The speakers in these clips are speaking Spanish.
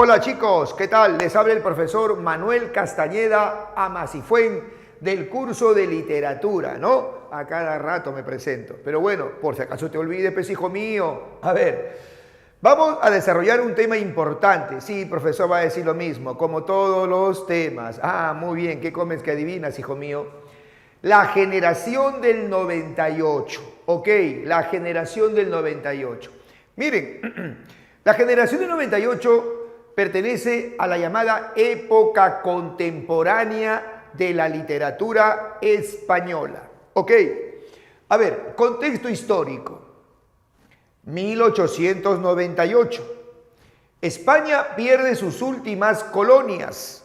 Hola chicos, ¿qué tal? Les habla el profesor Manuel Castañeda Amasifuen del curso de literatura, ¿no? A cada rato me presento. Pero bueno, por si acaso te olvides, pues hijo mío. A ver, vamos a desarrollar un tema importante. Sí, profesor va a decir lo mismo, como todos los temas. Ah, muy bien, ¿qué comes que adivinas, hijo mío? La generación del 98. Ok, la generación del 98. Miren, la generación del 98 pertenece a la llamada época contemporánea de la literatura española. Ok, a ver, contexto histórico. 1898. España pierde sus últimas colonias.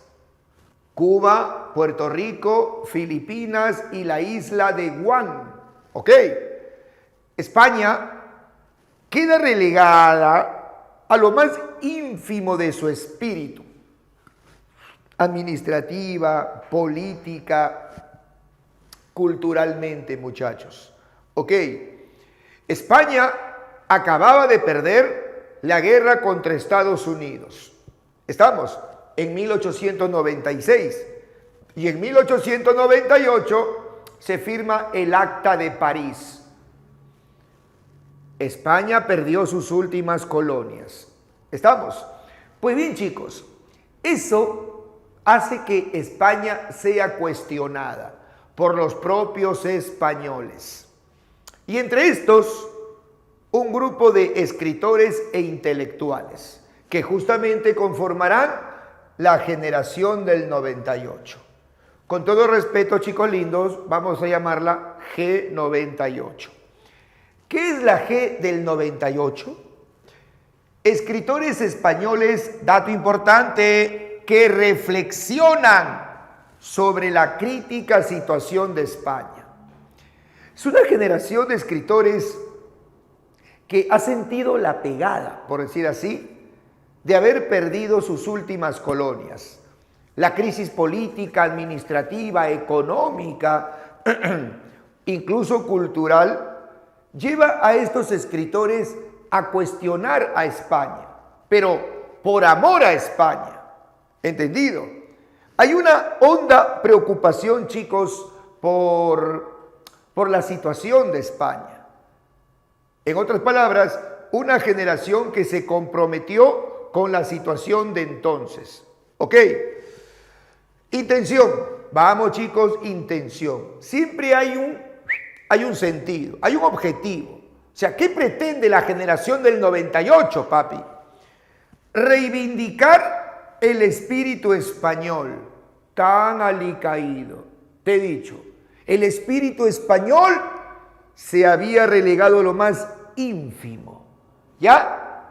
Cuba, Puerto Rico, Filipinas y la isla de Guam. Ok, España queda relegada a lo más ínfimo de su espíritu, administrativa, política, culturalmente, muchachos. Ok, España acababa de perder la guerra contra Estados Unidos. Estamos en 1896 y en 1898 se firma el Acta de París. España perdió sus últimas colonias. ¿Estamos? Pues bien, chicos, eso hace que España sea cuestionada por los propios españoles. Y entre estos, un grupo de escritores e intelectuales que justamente conformarán la generación del 98. Con todo respeto, chicos lindos, vamos a llamarla G98. ¿Qué es la G del 98? Escritores españoles, dato importante, que reflexionan sobre la crítica situación de España. Es una generación de escritores que ha sentido la pegada, por decir así, de haber perdido sus últimas colonias. La crisis política, administrativa, económica, incluso cultural, lleva a estos escritores a cuestionar a España, pero por amor a España. ¿Entendido? Hay una honda preocupación, chicos, por la situación de España. En otras palabras, una generación que se comprometió con la situación de entonces. ¿Ok? Intención. Vamos, chicos, intención. Siempre hay un sentido, hay un objetivo. O sea, ¿qué pretende la generación del 98, papi? Reivindicar el espíritu español, tan alicaído. Te he dicho, el espíritu español se había relegado a lo más ínfimo. ¿Ya?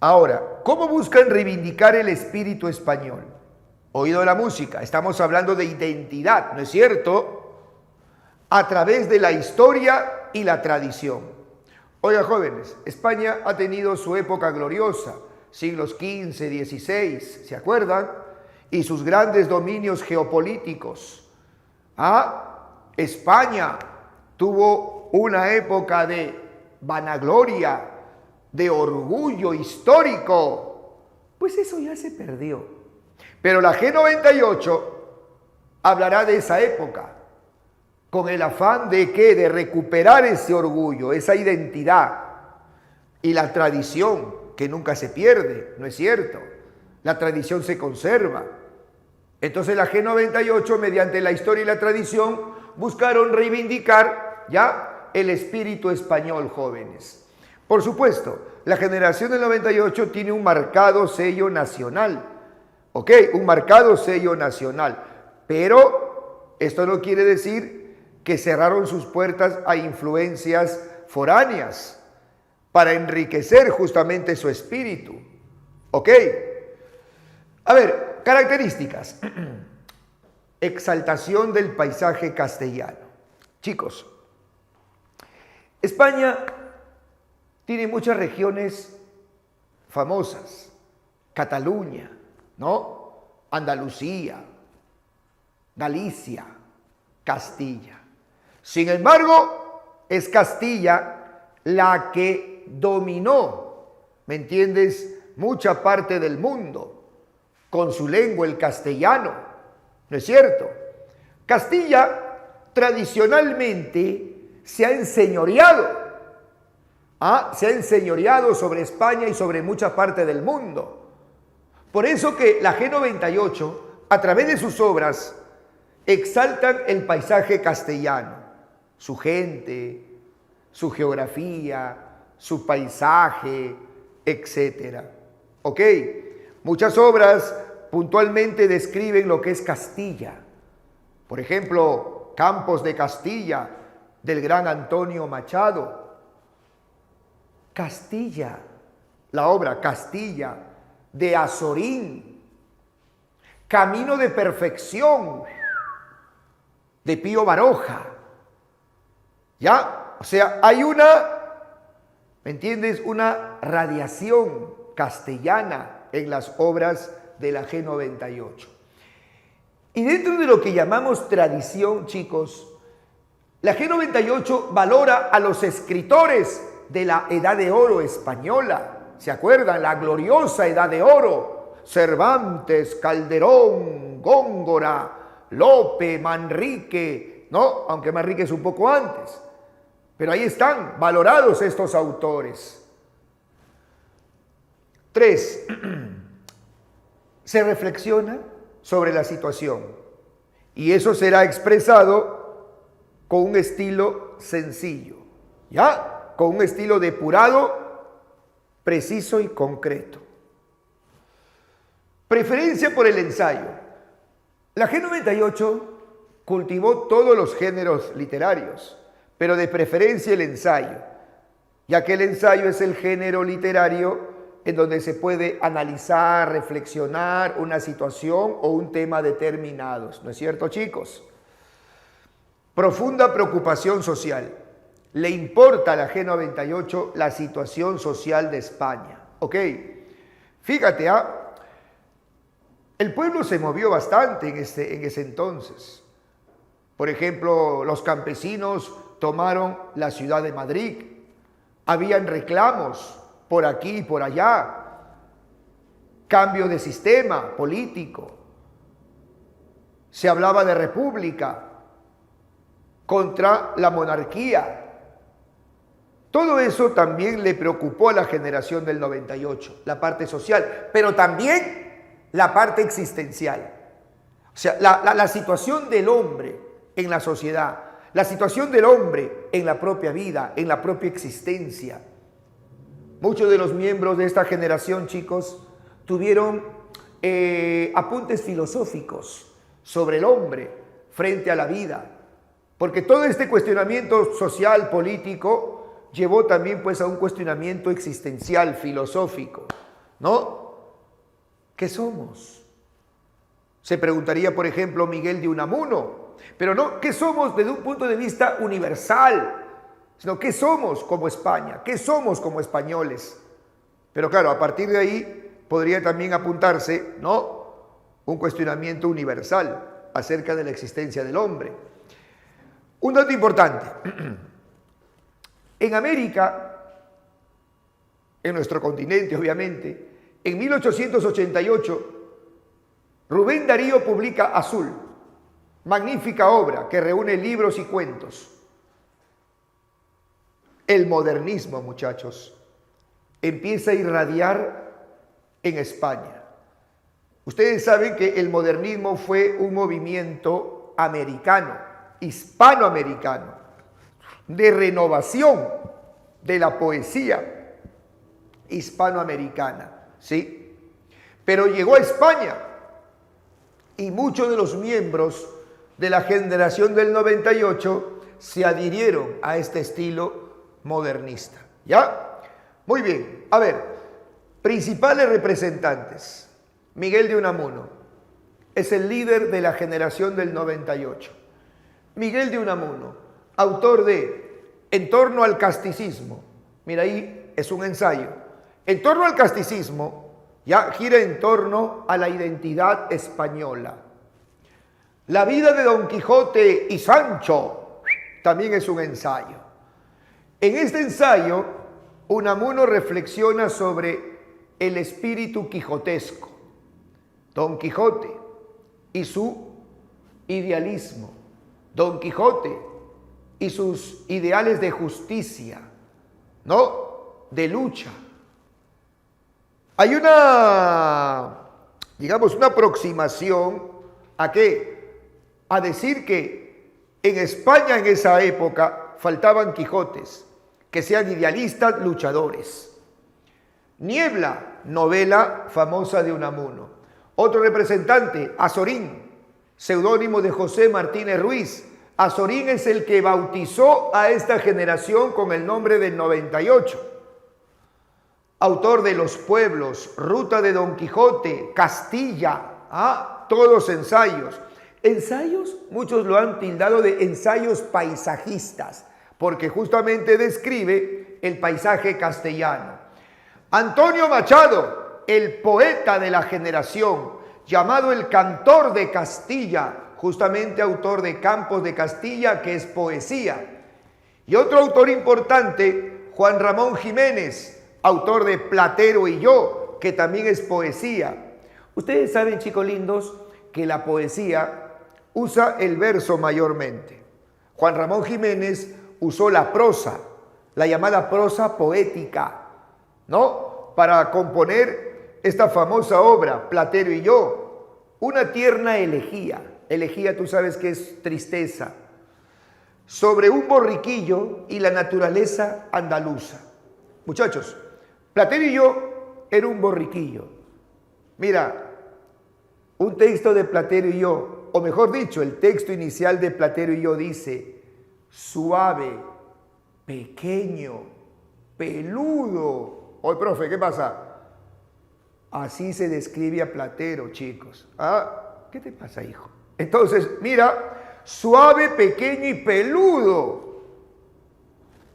Ahora, ¿cómo buscan reivindicar el espíritu español? Oído la música, estamos hablando de identidad, ¿no es cierto? A través de la historia y la tradición. Oiga, jóvenes, España ha tenido su época gloriosa, siglos XV, XVI, ¿se acuerdan? Y sus grandes dominios geopolíticos. España tuvo una época de vanagloria, de orgullo histórico. Pues eso ya se perdió. Pero la G98 hablará de esa época, con el afán de ¿qué? De recuperar ese orgullo, esa identidad y la tradición que nunca se pierde, ¿no es cierto? La tradición se conserva. Entonces la G98, mediante la historia y la tradición, buscaron reivindicar ya el espíritu español, jóvenes. Por supuesto, la generación del 98 tiene un marcado sello nacional, ¿ok? Un marcado sello nacional, pero esto no quiere decir que cerraron sus puertas a influencias foráneas para enriquecer justamente su espíritu. ¿Ok? A ver, características. Exaltación del paisaje castellano. Chicos, España tiene muchas regiones famosas. Cataluña, ¿no? Andalucía, Galicia, Castilla. Sin embargo, es Castilla la que dominó, ¿me entiendes?, mucha parte del mundo, con su lengua, el castellano, ¿no es cierto? Castilla tradicionalmente se ha enseñoreado, se ha enseñoreado sobre España y sobre mucha parte del mundo. Por eso que la G98, a través de sus obras, exaltan el paisaje castellano, su gente, su geografía, su paisaje, etc. ¿Ok? Muchas obras puntualmente describen lo que es Castilla. Por ejemplo, Campos de Castilla, del gran Antonio Machado. Castilla, la obra Castilla, de Azorín. Camino de Perfección, de Pío Baroja. ¿Ya? O sea, hay ¿me entiendes? Una radiación castellana en las obras de la G98. Y dentro de lo que llamamos tradición, chicos, la G98 valora a los escritores de la Edad de Oro española. ¿Se acuerdan? La gloriosa Edad de Oro. Cervantes, Calderón, Góngora, Lope, Manrique, ¿no? Aunque Manrique es un poco antes. Pero ahí están valorados estos autores. 3. Se reflexiona sobre la situación y eso será expresado con un estilo sencillo, ¿ya? Con un estilo depurado, preciso y concreto. Preferencia por el ensayo. La G98 cultivó todos los géneros literarios, pero de preferencia el ensayo, ya que el ensayo es el género literario en donde se puede analizar, reflexionar una situación o un tema determinados. ¿No es cierto, chicos? Profunda preocupación social. Le importa a la G98 la situación social de España. ¿Ok? Fíjate, el pueblo se movió bastante en ese entonces. Por ejemplo, los campesinos tomaron la ciudad de Madrid. Habían reclamos por aquí y por allá, cambio de sistema político, se hablaba de república contra la monarquía. Todo eso también le preocupó a la generación del 98, la parte social, pero también la parte existencial. O sea, la situación del hombre en la sociedad, la situación del hombre en la propia vida, en la propia existencia. Muchos de los miembros de esta generación, chicos, tuvieron apuntes filosóficos sobre el hombre frente a la vida, porque todo este cuestionamiento social, político, llevó también pues a un cuestionamiento existencial, filosófico, ¿no? ¿Qué somos? Se preguntaría, por ejemplo, Miguel de Unamuno, pero no, ¿qué somos desde un punto de vista universal? Sino qué somos como España, qué somos como españoles. Pero claro, a partir de ahí podría también apuntarse, ¿no?, un cuestionamiento universal acerca de la existencia del hombre. Un dato importante. En América, en nuestro continente obviamente, en 1888, Rubén Darío publica Azul, magnífica obra que reúne libros y cuentos. El modernismo, muchachos, empieza a irradiar en España. Ustedes saben que el modernismo fue un movimiento americano, hispanoamericano, de renovación de la poesía hispanoamericana, ¿sí? Pero llegó a España y muchos de los miembros de la generación del 98 se adhirieron a este estilo modernista. ¿Ya? Muy bien. A ver, principales representantes. Miguel de Unamuno es el líder de la generación del 98. Miguel de Unamuno, autor de En torno al casticismo. Mira, ahí es un ensayo. En torno al casticismo ya gira en torno a la identidad española. La vida de Don Quijote y Sancho también es un ensayo. En este ensayo, Unamuno reflexiona sobre el espíritu quijotesco. Don Quijote y su idealismo. Don Quijote y sus ideales de justicia, ¿no? De lucha. Hay digamos, una aproximación ¿a qué? A decir que en España en esa época faltaban Quijotes, que sean idealistas, luchadores. Niebla, novela famosa de Unamuno. Otro representante, Azorín, seudónimo de José Martínez Ruiz. Azorín es el que bautizó a esta generación con el nombre del 98. Autor de Los Pueblos, Ruta de Don Quijote, Castilla, todos ensayos. Ensayos, muchos lo han tildado de ensayos paisajistas, porque justamente describe el paisaje castellano. Antonio Machado, el poeta de la generación, llamado el cantor de Castilla, justamente autor de Campos de Castilla, que es poesía. Y otro autor importante, Juan Ramón Jiménez, autor de Platero y yo, que también es poesía. Ustedes saben, chicos lindos, que la poesía usa el verso mayormente. Juan Ramón Jiménez usó la prosa, la llamada prosa poética, ¿no? Para componer esta famosa obra, Platero y yo, una tierna elegía. Elegía, tú sabes que es tristeza, sobre un borriquillo y la naturaleza andaluza. Muchachos, Platero y yo era un borriquillo. Mira, un texto de Platero y yo, o mejor dicho, el texto inicial de Platero y yo dice: suave, pequeño, peludo. Oye, profe, ¿qué pasa? Así se describe a Platero, chicos. ¿Qué te pasa, hijo? Entonces, mira, suave, pequeño y peludo,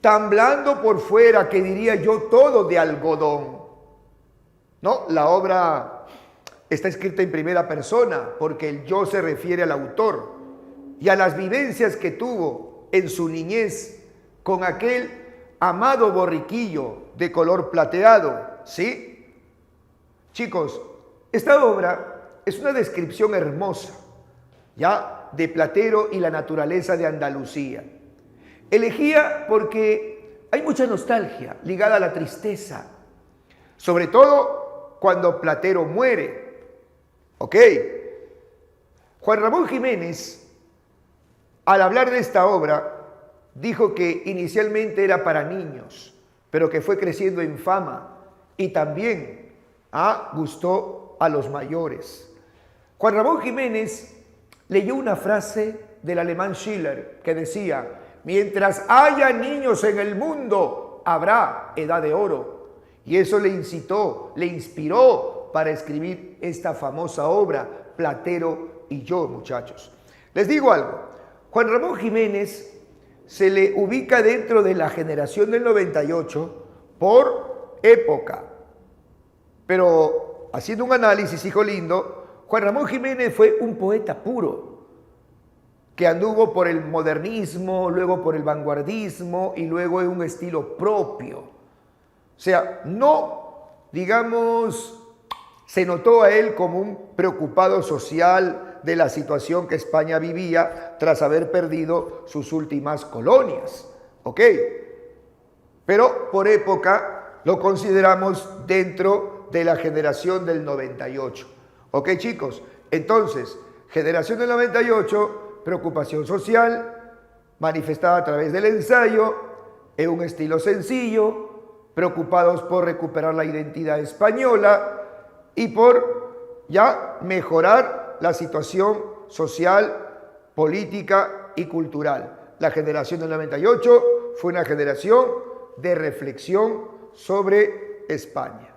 tan blando por fuera que diría yo todo de algodón. No, la obra está escrita en primera persona porque el yo se refiere al autor y a las vivencias que tuvo en su niñez con aquel amado borriquillo de color plateado, ¿sí? Chicos, esta obra es una descripción hermosa, ya, de Platero y la naturaleza de Andalucía. Elegía porque hay mucha nostalgia ligada a la tristeza, sobre todo cuando Platero muere. ¿Ok? Juan Ramón Jiménez, al hablar de esta obra, dijo que inicialmente era para niños, pero que fue creciendo en fama y también gustó a los mayores. Juan Ramón Jiménez leyó una frase del alemán Schiller que decía: mientras haya niños en el mundo, habrá edad de oro. Y eso le incitó, le inspiró para escribir esta famosa obra, Platero y yo, muchachos. Les digo algo, Juan Ramón Jiménez se le ubica dentro de la generación del 98 por época. Pero haciendo un análisis, hijo lindo, Juan Ramón Jiménez fue un poeta puro, que anduvo por el modernismo, luego por el vanguardismo y luego en un estilo propio. O sea, no, digamos, se notó a él como un preocupado social de la situación que España vivía tras haber perdido sus últimas colonias. ¿Ok? Pero por época lo consideramos dentro de la generación del 98. ¿Ok, chicos? Entonces, generación del 98, preocupación social, manifestada a través del ensayo, en un estilo sencillo, preocupados por recuperar la identidad española y por ya mejorar la situación social, política y cultural. La generación del 98 fue una generación de reflexión sobre España.